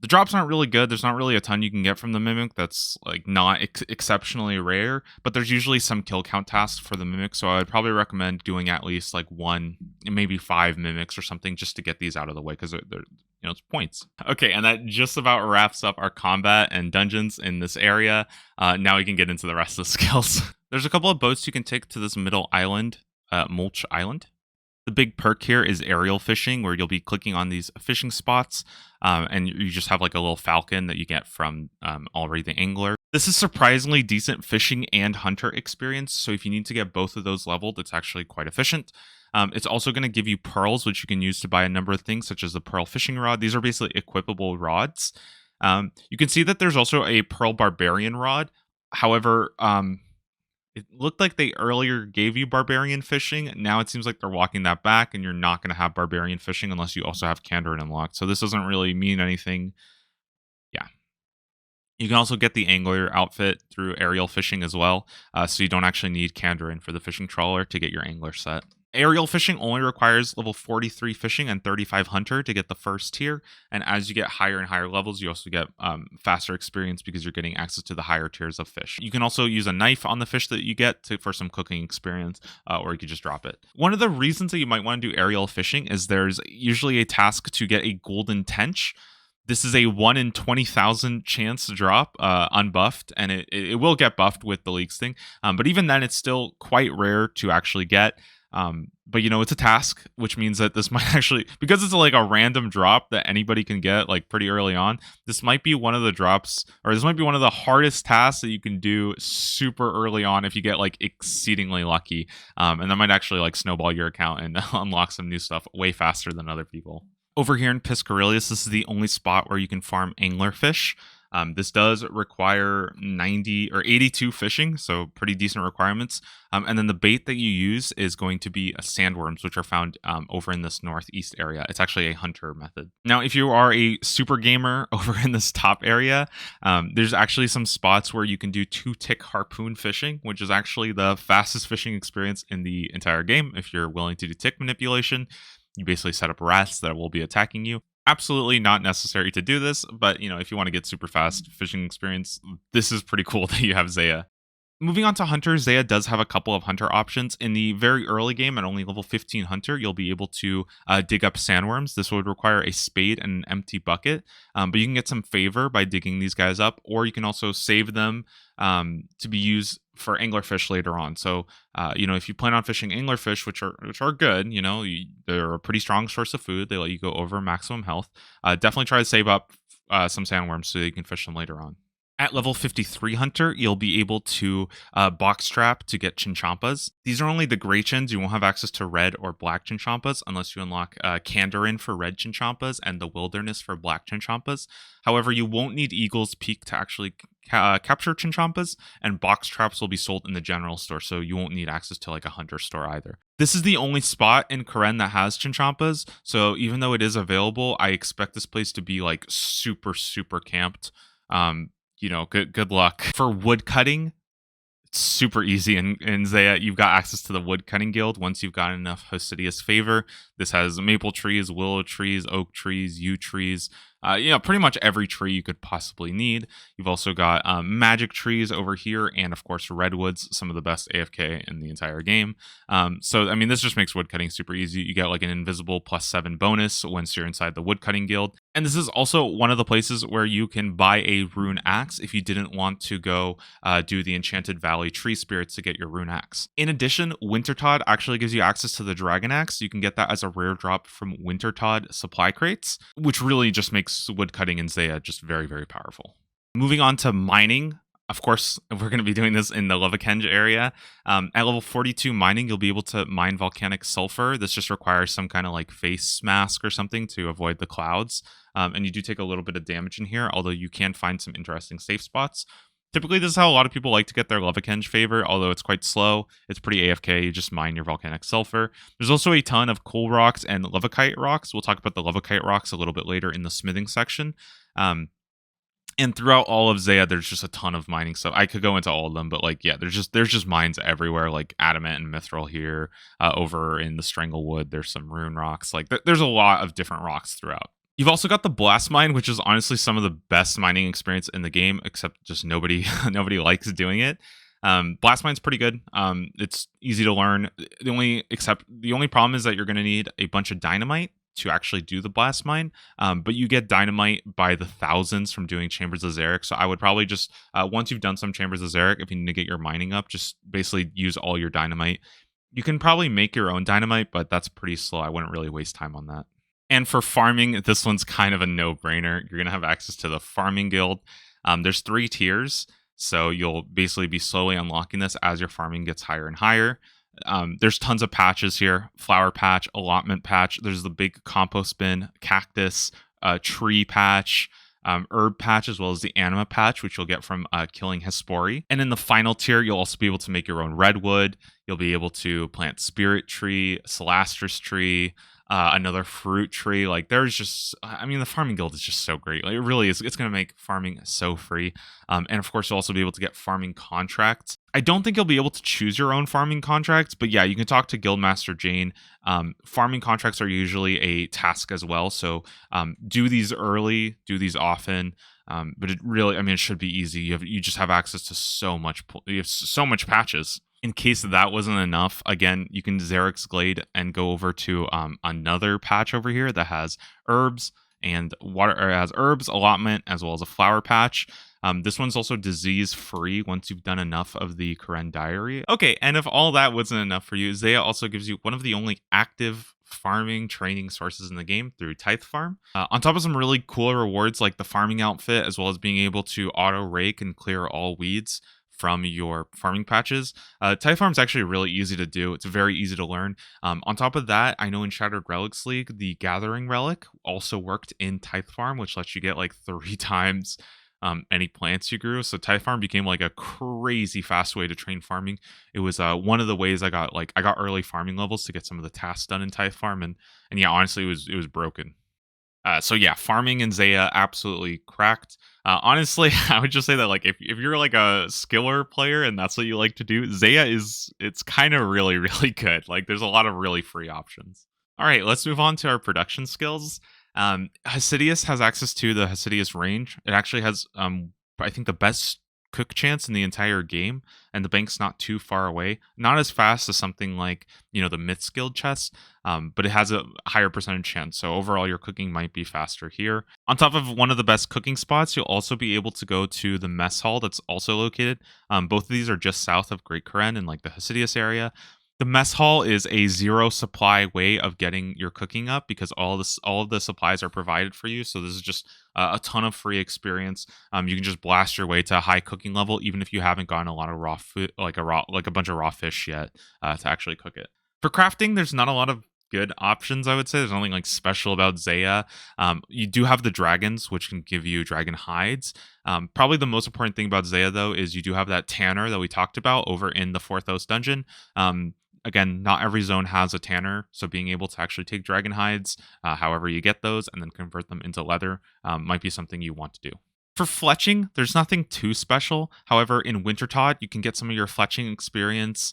The drops aren't really good. There's not really a ton you can get from the Mimic that's like not exceptionally rare, but there's usually some kill count tasks for the Mimic, so I would probably recommend doing at least like 1, maybe 5 Mimics or something just to get these out of the way, because they're it's points. Okay, and that just about wraps up our combat and dungeons in this area. Now we can get into the rest of the skills. There's a couple of boats you can take to this middle island, Mulch Island. The big perk here is aerial fishing, where you'll be clicking on these fishing spots, and you just have like a little falcon that you get from already the angler. This is surprisingly decent fishing and hunter experience, so if you need to get both of those leveled, it's actually quite efficient. It's also going to give you pearls, which you can use to buy a number of things, such as the pearl fishing rod. These are basically equipable rods. You can see that there's also a pearl barbarian rod. However, it looked like they earlier gave you barbarian fishing. Now it seems like they're walking that back, and you're not going to have barbarian fishing unless you also have Kandarin unlocked. So this doesn't really mean anything. Yeah. You can also get the angler outfit through aerial fishing as well. So you don't actually need Kandarin for the fishing trawler to get your angler set. Aerial fishing only requires level 43 fishing and 35 hunter to get the first tier, and as you get higher and higher levels, you also get faster experience because you're getting access to the higher tiers of fish. You can also use a knife on the fish that you get for some cooking experience, or you could just drop it. One of the reasons that you might want to do aerial fishing is there's usually a task to get a golden tench. This is a 1 in 20,000 chance to drop unbuffed, and it will get buffed with the Leagues thing, but even then it's still quite rare to actually get. But it's a task, which means that this might actually, because it's like a random drop that anybody can get like pretty early on, this might be one of the drops, or this might be one of the hardest tasks that you can do super early on if you get like exceedingly lucky. And that might actually like snowball your account and unlock some new stuff way faster than other people. Over here in Piscarilius, this is the only spot where you can farm anglerfish. This does require 90 or 82 fishing, so pretty decent requirements. And then the bait that you use is going to be sandworms, which are found over in this northeast area. It's actually a hunter method. Now, if you are a super gamer over in this top area, there's actually some spots where you can do 2-tick harpoon fishing, which is actually the fastest fishing experience in the entire game. If you're willing to do tick manipulation, you basically set up rats that will be attacking you. Absolutely not necessary to do this, but if you want to get super fast fishing experience, this is pretty cool that you have Zeah. Moving on to Hunter, Zeah does have a couple of Hunter options. In the very early game, at only level 15 Hunter, you'll be able to dig up sandworms. This would require a spade and an empty bucket, but you can get some favor by digging these guys up, or you can also save them to be used for anglerfish later on. So, if you plan on fishing anglerfish, which are good, they're a pretty strong source of food. They let you go over maximum health. Definitely try to save up some sandworms so you can fish them later on. At level 53 Hunter, you'll be able to box trap to get Chinchampas. These are only the gray chins. You won't have access to red or black Chinchampas unless you unlock Kandarin for red Chinchampas and the Wilderness for black Chinchampas. However, you won't need Eagle's Peak to actually capture Chinchampas, and box traps will be sold in the general store, so you won't need access to like a Hunter store either. This is the only spot in Kourend that has Chinchampas, so even though it is available, I expect this place to be like super, super camped. Good luck. For wood cutting, it's super easy in Zeah. You've got access to the wood cutting guild once you've got enough Hostidius favor. This has maple trees, willow trees, oak trees, yew trees, pretty much every tree you could possibly need. You've also got magic trees over here, and of course redwoods, some of the best AFK in the entire game. This just makes woodcutting super easy. You get like an invisible +7 bonus once you're inside the woodcutting guild. And this is also one of the places where you can buy a rune axe if you didn't want to go do the Enchanted Valley tree spirits to get your rune axe. In addition, Wintertodt actually gives you access to the dragon axe. You can get that as a rare drop from Wintertodt supply crates, which really just makes woodcutting in Zeah just very, very powerful. Moving on to mining. Of course, we're going to be doing this in the Levikenge area. At level 42 mining, you'll be able to mine volcanic sulfur. This just requires some kind of like face mask or something to avoid the clouds. And you do take a little bit of damage in here, although you can find some interesting safe spots. Typically, this is how a lot of people like to get their Levikenge favor, although it's quite slow. It's pretty AFK. You just mine your volcanic sulfur. There's also a ton of coal rocks and Levakite rocks. We'll talk about the Levakite rocks a little bit later in the smithing section. And throughout all of Zeah, there's just a ton of mining stuff. I could go into all of them, but there's just mines everywhere, like adamant and mithril here. Over in the Stranglewood, there's some rune rocks. There's a lot of different rocks throughout. You've also got the blast mine, which is honestly some of the best mining experience in the game, except just nobody likes doing it. Blast mine's pretty good. It's easy to learn. The only problem is that you're going to need a bunch of dynamite to actually do the blast mine, but you get dynamite by the thousands from doing Chambers of Xeric. So I would probably just once you've done some Chambers of Xeric, if you need to get your mining up, just basically use all your dynamite. You can probably make your own dynamite, but that's pretty slow. I wouldn't really waste time on that. And for farming, this one's kind of a no-brainer. You're going to have access to the farming guild. There's 3 tiers, so you'll basically be slowly unlocking this as your farming gets higher and higher. There's tons of patches here. Flower patch, allotment patch. There's the big compost bin, cactus, tree patch, herb patch, as well as the anima patch, which you'll get from killing Hespori. And in the final tier, you'll also be able to make your own redwood. You'll be able to plant spirit tree, Celastris tree, another fruit tree. The farming guild is just so great. It really is. It's going to make farming so free. And of course, you'll also be able to get farming contracts. I don't think you'll be able to choose your own farming contracts, but yeah, you can talk to Guildmaster Jane. Farming contracts are usually a task as well. So do these early, do these often. But it should be easy. You just have access to so much patches. In case that wasn't enough, again, you can Xeric's Glade and go over to another patch over here that has herbs and water, or has herbs, allotment, as well as a flower patch. This one's also disease free once you've done enough of the Kourend Diary. Okay, and if all that wasn't enough for you, Zeah also gives you one of the only active farming training sources in the game through Tithe Farm. On top of some really cool rewards like the farming outfit, as well as being able to auto rake and clear all weeds from your farming patches. Tithe Farm is actually really easy to do. It's very easy to learn. On top of that, I know in Shattered Relics League, the Gathering Relic also worked in Tithe Farm, which lets you get like 3 times any plants you grew. So tithe farm became like a crazy fast way to train farming. It was one of the ways I got early farming levels to get some of the tasks done in tithe farm, and yeah, honestly, it was broken. So yeah, farming in Zeah absolutely cracked. Honestly, I would just say that like if you're like a skiller player and that's what you like to do, Zeah it's kind of really really good. Like there's a lot of really free options. All right, let's move on to our production skills. Hasidius has access to the Hasidius range. It actually has, I think, the best cook chance in the entire game, and the bank's not too far away. Not as fast as something like the Myth Guild chest, but it has a higher percentage chance. So overall, your cooking might be faster here. On top of one of the best cooking spots, you'll also be able to go to the mess hall that's also located. Both of these are just south of Great Kourend in like the Hasidius area. The mess hall is a zero supply way of getting your cooking up because all of the supplies are provided for you. So this is just a ton of free experience. You can just blast your way to a high cooking level, even if you haven't gotten a lot of raw food, like a bunch of raw fish yet, to actually cook it. For crafting, there's not a lot of good options. I would say there's nothing like special about Zeah. You do have the dragons, which can give you dragon hides. Probably the most important thing about Zeah, though, is you do have that tanner that we talked about over in the Forthos dungeon. Again, not every zone has a tanner, so being able to actually take dragon hides, however you get those, and then convert them into leather might be something you want to do. For fletching, there's nothing too special. However, in Wintertodt, you can get some of your fletching experience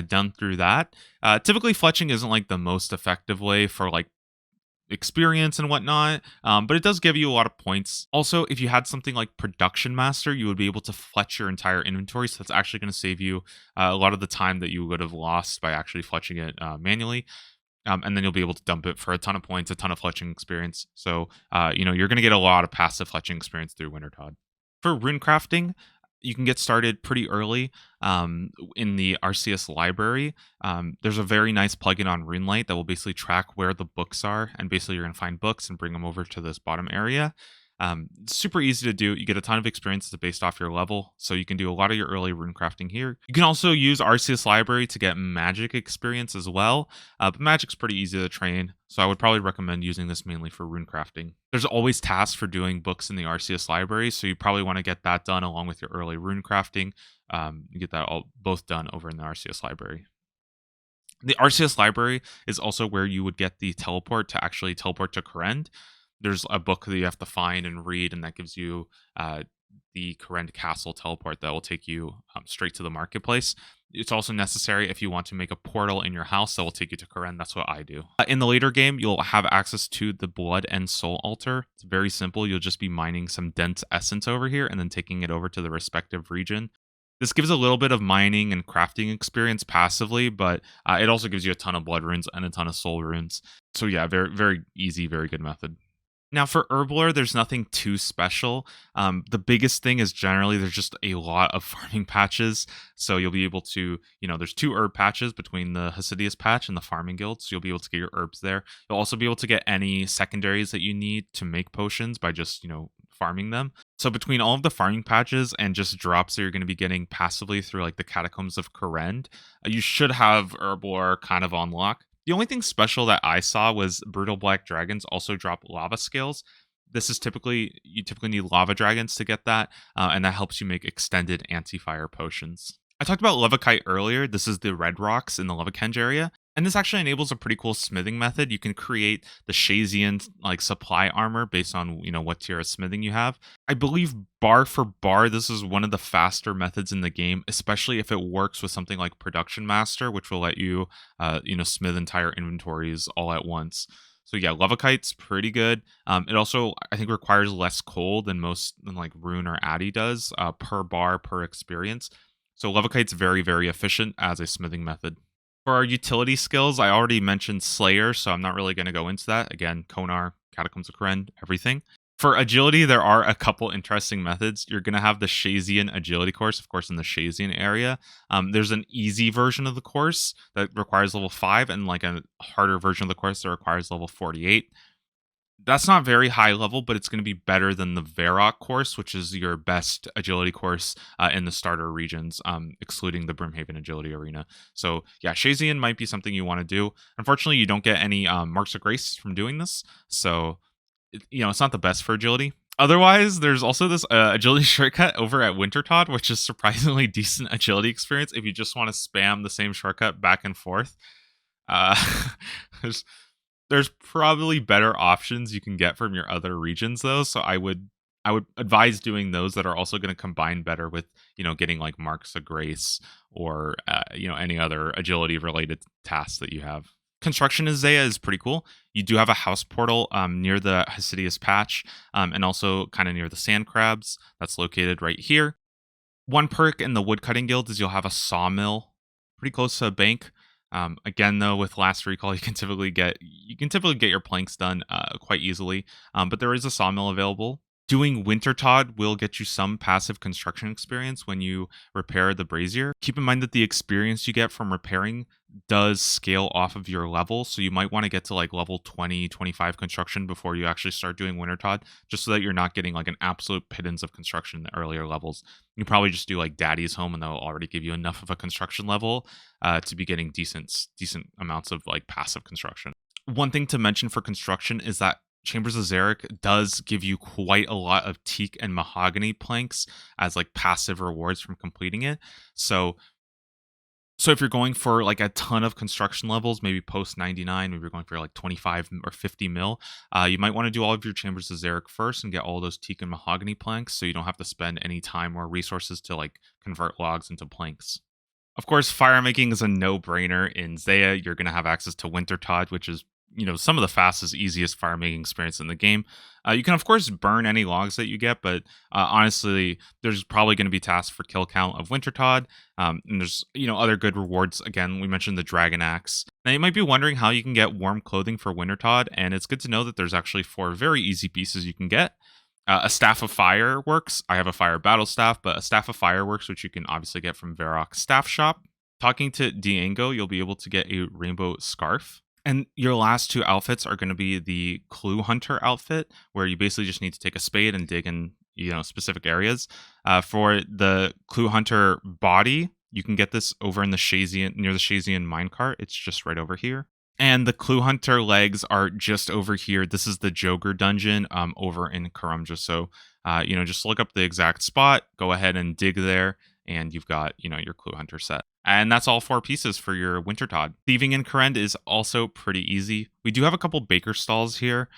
done through that. Typically, fletching isn't like the most effective way for like experience and whatnot, but it does give you a lot of points. Also, if you had something like Production Master, you would be able to fletch your entire inventory, so that's actually going to save you a lot of the time that you would have lost by actually fletching it manually. And then you'll be able to dump it for a ton of points, a ton of fletching experience. So, you're going to get a lot of passive fletching experience through Wintertodt. For rune crafting, you can get started pretty early in the RCS library. There's a very nice plugin on RuneLight that will basically track where the books are, and basically you're going to find books and bring them over to this bottom area. Super easy to do. You get a ton of experiences based off your level, so you can do a lot of your early rune crafting here. You can also use RCS Library to get magic experience as well, but magic's pretty easy to train, so I would probably recommend using this mainly for rune crafting. There's always tasks for doing books in the RCS Library, so you probably want to get that done along with your early rune crafting. You get that all both done over in the RCS Library. The RCS Library is also where you would get the teleport to actually teleport to Kourend. There's a book that you have to find and read, and that gives you the Kourend Castle teleport that will take you straight to the marketplace. It's also necessary if you want to make a portal in your house that will take you to Kourend. That's what I do. In the later game, you'll have access to the Blood and Soul Altar. It's very simple. You'll just be mining some dense essence over here and then taking it over to the respective region. This gives a little bit of mining and crafting experience passively, but it also gives you a ton of blood runes and a ton of soul runes. So yeah, very, very easy, very good method. Now for Herblore, there's nothing too special. The biggest thing is generally there's just a lot of farming patches. So you'll be able to, there's 2 herb patches between the Hasidius patch and the farming guild. So you'll be able to get your herbs there. You'll also be able to get any secondaries that you need to make potions by just, farming them. So between all of the farming patches and just drops that you're going to be getting passively through like the Catacombs of Kourend, you should have Herblore kind of on lock. The only thing special that I saw was Brutal Black Dragons also drop lava scales. This is you typically need lava dragons to get that, and that helps you make extended anti-fire potions. I talked about Levakite earlier. This is the red rocks in the Levakenge area, and this actually enables a pretty cool smithing method. You can create the Shazian like supply armor based on what tier of smithing you have. I believe bar for bar, this is one of the faster methods in the game, especially if it works with something like Production Master, which will let you smith entire inventories all at once. So yeah, Levakite's pretty good. It also, I think, requires less coal than like Rune or Addy does per bar per experience. So Levakite's very, very efficient as a smithing method. For our utility skills, I already mentioned Slayer, so I'm not really going to go into that. Again, Konar, Catacombs of Kourend, everything. For agility, there are a couple interesting methods. You're going to have the Shazian agility course, of course, in the Shazian area. There's an easy version of the course that requires level 5 and like a harder version of the course that requires level 48. That's not very high level, but it's going to be better than the Varrock course, which is your best agility course in the starter regions, excluding the Brimhaven agility arena. So yeah, Shazian might be something you want to do. Unfortunately, you don't get any marks of grace from doing this, so it's not the best for agility. Otherwise, there's also this agility shortcut over at Wintertodt, which is surprisingly decent agility experience if you just want to spam the same shortcut back and forth. Uh, there's there's probably better options you can get from your other regions though, so I would advise doing those that are also going to combine better with getting like marks of grace or any other agility related tasks that you have. Construction in Zeah is pretty cool. You do have a house portal near the Hasidius patch, and also kind of near the sand crabs. That's located right here. One perk in the woodcutting guild is you'll have a sawmill pretty close to a bank. Again, though, with last recall, you can typically get your planks done quite easily, but there is a sawmill available. Doing Wintertodt will get you some passive construction experience when you repair the brazier. Keep in mind that the experience you get from repairing does scale off of your level, so you might want to get to like level 20, 25 construction before you actually start doing Wintertodt, just so that you're not getting like an absolute pittance of construction in the earlier levels. You can probably just do like Daddy's Home, and they'll already give you enough of a construction level to be getting decent amounts of like passive construction. One thing to mention for construction is that Chambers of Xeric does give you quite a lot of teak and mahogany planks as like passive rewards from completing it. So if you're going for like a ton of construction levels, maybe post 99, maybe you're going for like 25 or 50 mil, you might want to do all of your Chambers of Xeric first and get all those teak and mahogany planks, so you don't have to spend any time or resources to like convert logs into planks. Of course, fire making is a no-brainer in Zeah. You're going to have access to Wintertodt, which is some of the fastest, easiest fire making experience in the game. You can of course burn any logs that you get, but honestly, there's probably going to be tasks for kill count of Wintertodt, and there's other good rewards. Again, we mentioned the dragon axe. Now you might be wondering how you can get warm clothing for Wintertodt, and it's good to know that there's actually 4 very easy pieces you can get. A staff of fireworks. I have a fire battle staff, but a staff of fireworks, which you can obviously get from Varrock's staff shop. Talking to Diango, you'll be able to get a rainbow scarf. And your last 2 outfits are going to be the Clue Hunter outfit, where you basically just need to take a spade and dig in, specific areas. For the Clue Hunter body, you can get this over in the Shazian, near the Shazian minecart. It's just right over here. And the Clue Hunter legs are just over here. This is the Joker dungeon over in Kourend. So, just look up the exact spot, go ahead and dig there, and you've got, your Clue Hunter set. And that's all 4 pieces for your Wintertodt. Thieving in Kourend is also pretty easy. We do have a couple baker stalls here,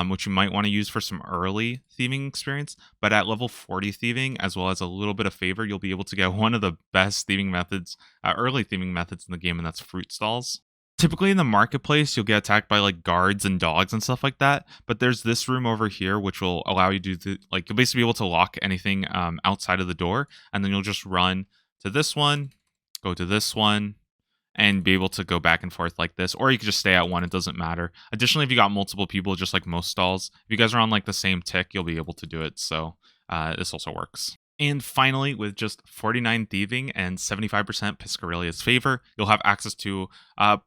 which you might want to use for some early thieving experience. But at level 40 thieving, as well as a little bit of favor, you'll be able to get one of the best thieving methods, early thieving methods in the game, and that's fruit stalls. Typically in the marketplace, you'll get attacked by like guards and dogs and stuff like that. But there's this room over here, which will allow you to you'll basically be able to lock anything outside of the door. And then you'll just run to this one, go to this one, and be able to go back and forth like this. Or you can just stay at one, it doesn't matter. Additionally, if you got multiple people, just like most stalls, if you guys are on like the same tick, you'll be able to do it. So this also works. And finally, with just 49 thieving and 75% Piscarilia's favor, you'll have access to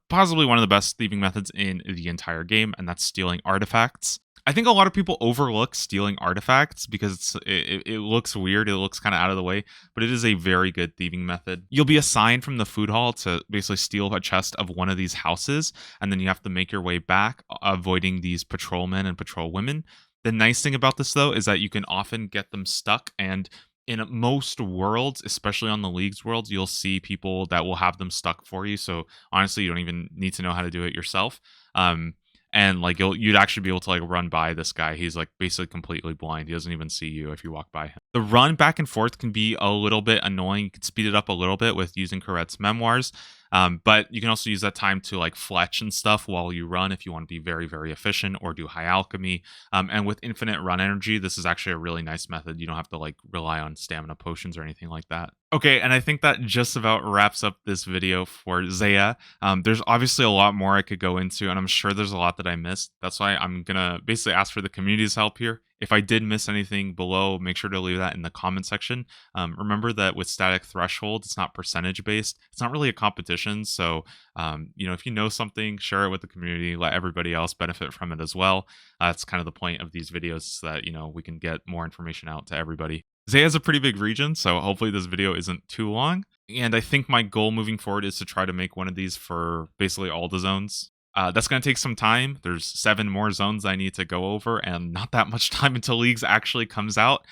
possibly one of the best thieving methods in the entire game, and that's stealing artifacts. I think a lot of people overlook stealing artifacts because it looks weird, it looks kind of out of the way, but it is a very good thieving method. You'll be assigned from the food hall to basically steal a chest of one of these houses, and then you have to make your way back, avoiding these patrolmen and patrolwomen. The nice thing about this, though, is that you can often get them stuck, and in most worlds, especially on the Leagues worlds, you'll see people that will have them stuck for you. So honestly, you don't even need to know how to do it yourself. And like you'd actually be able to like run by this guy. He's like basically completely blind. He doesn't even see you if you walk by him. The run back and forth can be a little bit annoying. You can speed it up a little bit with using Kourend's memoirs. But you can also use that time to like fletch and stuff while you run if you want to be very, very efficient, or do high alchemy. And with infinite run energy, this is actually a really nice method. You don't have to like rely on stamina potions or anything like that. Okay, and I think that just about wraps up this video for Zeah. There's obviously a lot more I could go into, and I'm sure there's a lot that I missed. That's why I'm gonna basically ask for the community's help here. If I did miss anything below, make sure to leave that in the comment section. Remember that with static threshold, it's not percentage based. It's not really a competition. So, if you know something, share it with the community. Let everybody else benefit from it as well. That's kind of the point of these videos, so that we can get more information out to everybody. Zeah is a pretty big region, so hopefully this video isn't too long. And I think my goal moving forward is to try to make one of these for basically all the zones. That's going to take some time. There's 7 more zones I need to go over, and not that much time until Leagues actually comes out.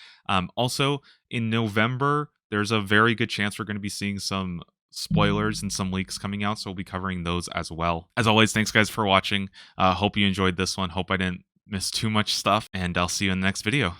Also, in November, there's a very good chance we're going to be seeing some spoilers and some leaks coming out, so we'll be covering those as well. As always, thanks guys for watching. Hope you enjoyed this one. Hope I didn't miss too much stuff, and I'll see you in the next video.